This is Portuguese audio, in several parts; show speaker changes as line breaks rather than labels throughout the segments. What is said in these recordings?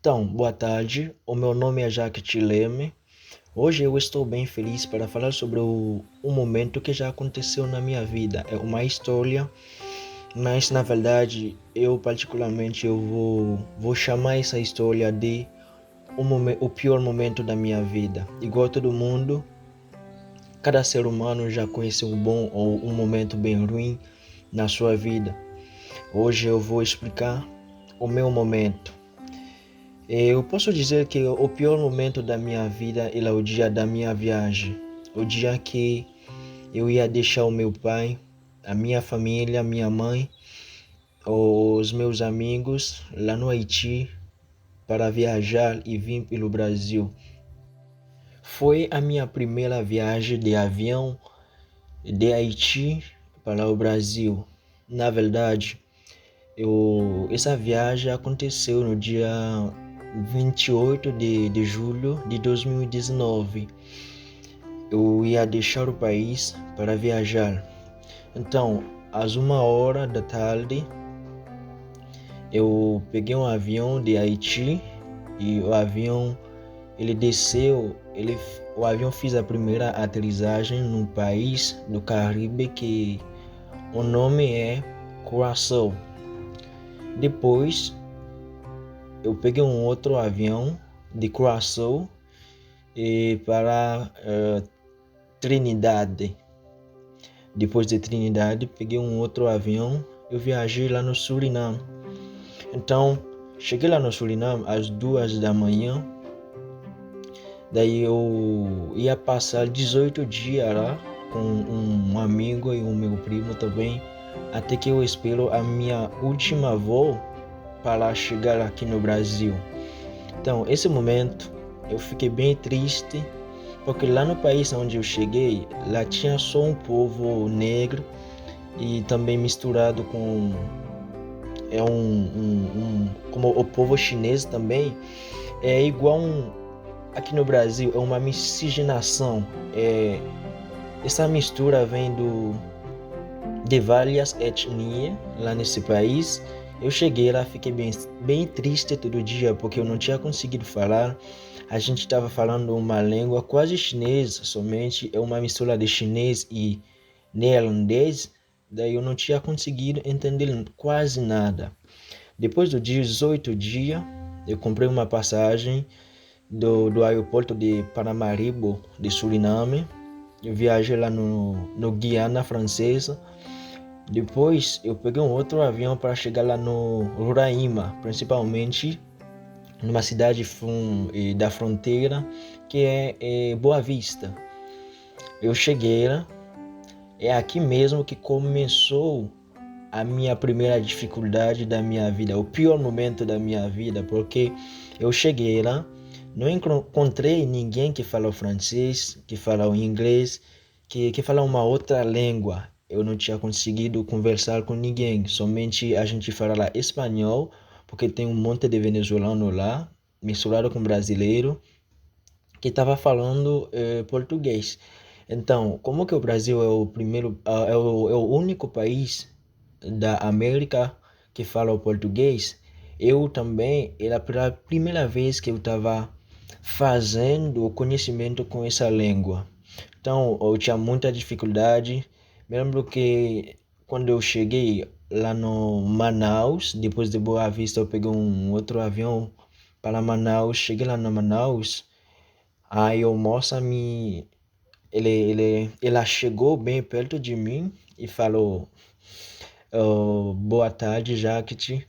Então, boa tarde. O meu nome é Jacques Tileme. Hoje eu estou bem feliz para falar sobre um momento que já aconteceu na minha vida. É uma história, mas na verdade eu particularmente vou chamar essa história de o pior momento da minha vida. Igual todo mundo, cada ser humano já conheceu um bom ou um momento bem ruim na sua vida. Hoje eu vou explicar o meu momento. Eu posso dizer que o pior momento da minha vida é o dia da minha viagem. O dia que eu ia deixar o meu pai, a minha família, minha mãe, os meus amigos lá no Haiti para viajar e vir pelo Brasil. Foi a minha primeira viagem de avião de Haiti para o Brasil. Na verdade, essa viagem aconteceu no dia 28 de julho de 2019. Eu ia deixar o país para viajar. Então, às 1 hora da tarde, eu peguei um avião de Haiti e o avião ele desceu. O avião fez a primeira aterrissagem num país do Caribe que o nome é Curaçao. Depois, eu peguei um outro avião de Curaçao para Trinidade. Depois de Trinidade, peguei um outro avião. Eu viajei lá no Suriname. Então, cheguei lá no Suriname às 2 da manhã. Daí eu ia passar 18 dias lá com um amigo e o meu primo também, até que eu espero a minha última voo para chegar aqui no Brasil. Então, esse momento eu fiquei bem triste, porque lá no país onde eu cheguei, lá tinha só um povo negro e também misturado com como o povo chinês também. É igual aqui no Brasil, é uma miscigenação. Essa mistura vem de várias etnias lá nesse país. Eu cheguei lá, fiquei bem triste todo dia, porque eu não tinha conseguido falar. A gente estava falando uma língua quase chinesa, somente é uma mistura de chinês e neerlandês. Daí eu não tinha conseguido entender quase nada. Depois dos 18 dias, eu comprei uma passagem do aeroporto de Paramaribo, de Suriname. Eu viajei lá no Guiana Francesa. Depois eu peguei um outro avião para chegar lá no Roraima, principalmente numa cidade da fronteira que é Boa Vista. Eu cheguei lá, é aqui mesmo que começou a minha primeira dificuldade da minha vida, o pior momento da minha vida, porque eu cheguei lá, não encontrei ninguém que fala o francês, que fala o inglês, que fala uma outra língua. Eu não tinha conseguido conversar com ninguém, somente a gente fala lá espanhol, porque tem um monte de venezuelano lá, misturado com brasileiro, que estava falando português. Então, como que o Brasil é o primeiro, é o único país da América que fala o português, eu também, era pela primeira vez que eu estava fazendo o conhecimento com essa língua. Então, eu tinha muita dificuldade. Me lembro que quando eu cheguei lá no Manaus, depois de Boa Vista, eu peguei um outro avião para Manaus. Cheguei lá no Manaus, aí o moça ela chegou bem perto de mim e falou: boa tarde, Jacques.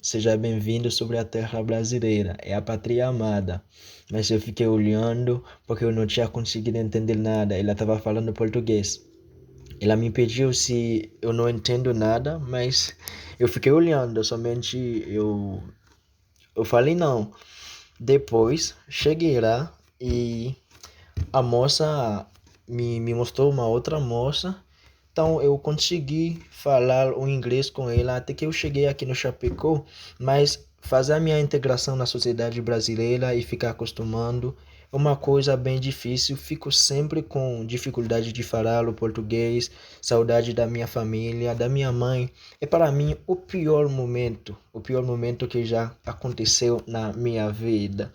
Seja bem-vindo sobre a terra brasileira. É a pátria amada. Mas eu fiquei olhando porque eu não tinha conseguido entender nada. Ela estava falando português. Ela me pediu se eu não entendo nada, mas eu fiquei olhando. Somente eu falei não. Depois cheguei lá e a moça me mostrou uma outra moça. Então eu consegui falar o inglês com ela até que eu cheguei aqui no Chapecó, mas fazer a minha integração na sociedade brasileira e ficar acostumando uma coisa bem difícil. Fico sempre com dificuldade de falar o português, saudade da minha família, da minha mãe. É para mim o pior momento que já aconteceu na minha vida.